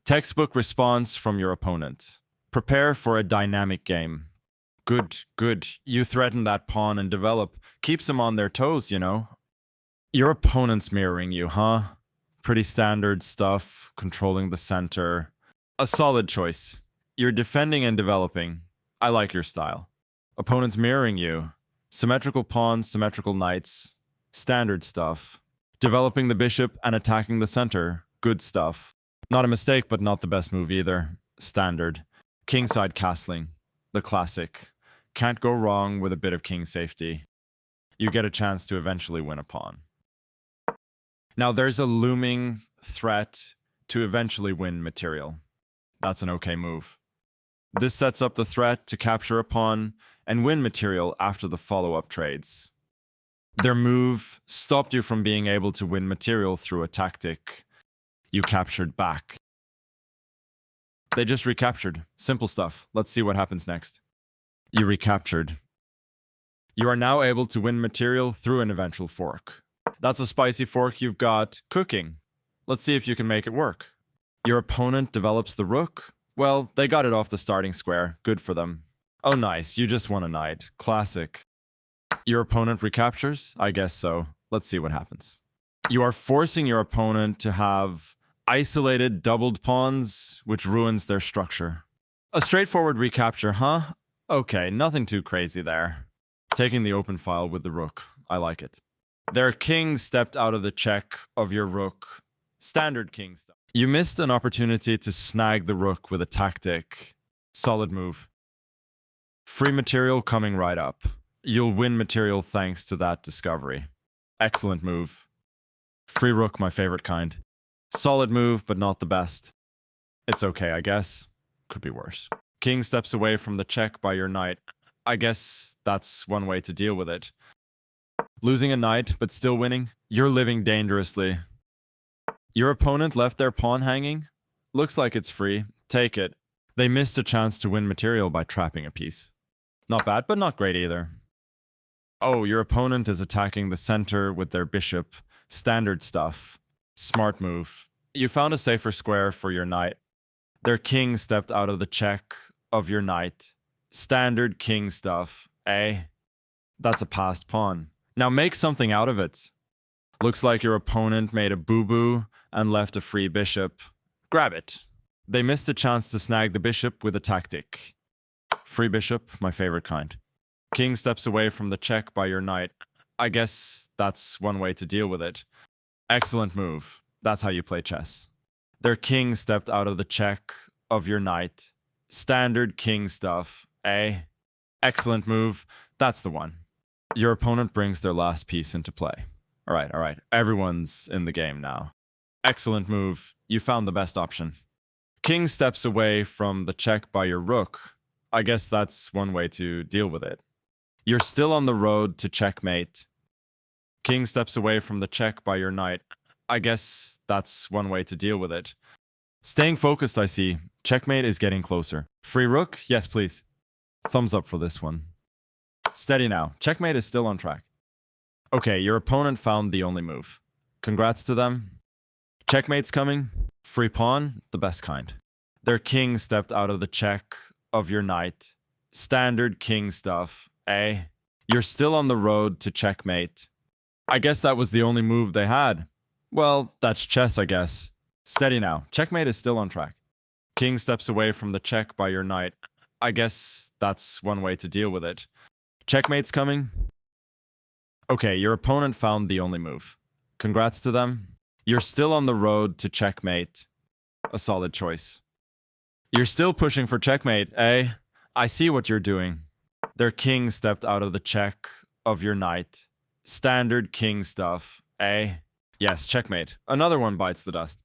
Textbook response from your opponent. Prepare for a dynamic game. Good, good. You threaten that pawn and develop. Keeps them on their toes, you know. Your opponent's mirroring you, huh? Pretty standard stuff, controlling the center. A solid choice. You're defending and developing. I like your style. Opponent's mirroring you. Symmetrical pawns, symmetrical knights. Standard stuff. Developing the bishop and attacking the center. Good stuff. Not a mistake, but not the best move either. Standard. Kingside castling. The classic. Can't go wrong with a bit of king safety. You get a chance to eventually win a pawn. Now there's a looming threat to eventually win material. That's an okay move. This sets up the threat to capture a pawn and win material after the follow-up trades. Their move stopped you from being able to win material through a tactic you captured back. They just recaptured. Simple stuff. Let's see what happens next. You recaptured. You are now able to win material through an eventual fork. That's a spicy fork you've got cooking. Let's see if you can make it work. Your opponent develops the rook. Well, they got it off the starting square. Good for them. Oh, nice. You just won a knight. Classic. Your opponent recaptures? I guess so. Let's see what happens. You are forcing your opponent to have isolated doubled pawns, which ruins their structure. A straightforward recapture, huh? Okay, nothing too crazy there. Taking the open file with the rook. I like it. Their king stepped out of the check of your rook. Standard king stuff. You missed an opportunity to snag the rook with a tactic. Solid move. Free material coming right up. You'll win material thanks to that discovery. Excellent move. Free rook, my favorite kind. Solid move, but not the best. It's okay, I guess. Could be worse. King steps away from the check by your knight. I guess that's one way to deal with it. Losing a knight, but still winning? You're living dangerously. Your opponent left their pawn hanging? Looks like it's free. Take it. They missed a chance to win material by trapping a piece. Not bad, but not great either. Oh, your opponent is attacking the center with their bishop. Standard stuff. Smart move. You found a safer square for your knight. Their king stepped out of the check of your knight. Standard king stuff, eh? That's a passed pawn. Now make something out of it. Looks like your opponent made a boo-boo and left a free bishop. Grab it. They missed a chance to snag the bishop with a tactic. Free bishop, my favorite kind. King steps away from the check by your knight. I guess that's one way to deal with it. Excellent move. That's how you play chess. Their king stepped out of the check of your knight. Standard king stuff, eh? Excellent move. That's the one. Your opponent brings their last piece into play. All right. Everyone's in the game now. Excellent move. You found the best option. King steps away from the check by your rook. I guess that's one way to deal with it. You're still on the road to checkmate. King steps away from the check by your knight. I guess that's one way to deal with it. Staying focused, I see. Checkmate is getting closer. Free rook? Yes, please. Thumbs up for this one. Steady now. Checkmate is still on track. Okay, your opponent found the only move. Congrats to them. Checkmate's coming. Free pawn, the best kind. Their king stepped out of the check of your knight. Standard king stuff, eh? You're still on the road to checkmate. I guess that was the only move they had. Well, that's chess, I guess. Steady now. Checkmate is still on track. King steps away from the check by your knight. I guess that's one way to deal with it. Checkmate's coming. Okay, your opponent found the only move. Congrats to them. You're still on the road to checkmate. A solid choice. You're still pushing for checkmate, eh? I see what you're doing. Their king stepped out of the check of your knight. Standard king stuff, eh? Yes, checkmate. Another one bites the dust.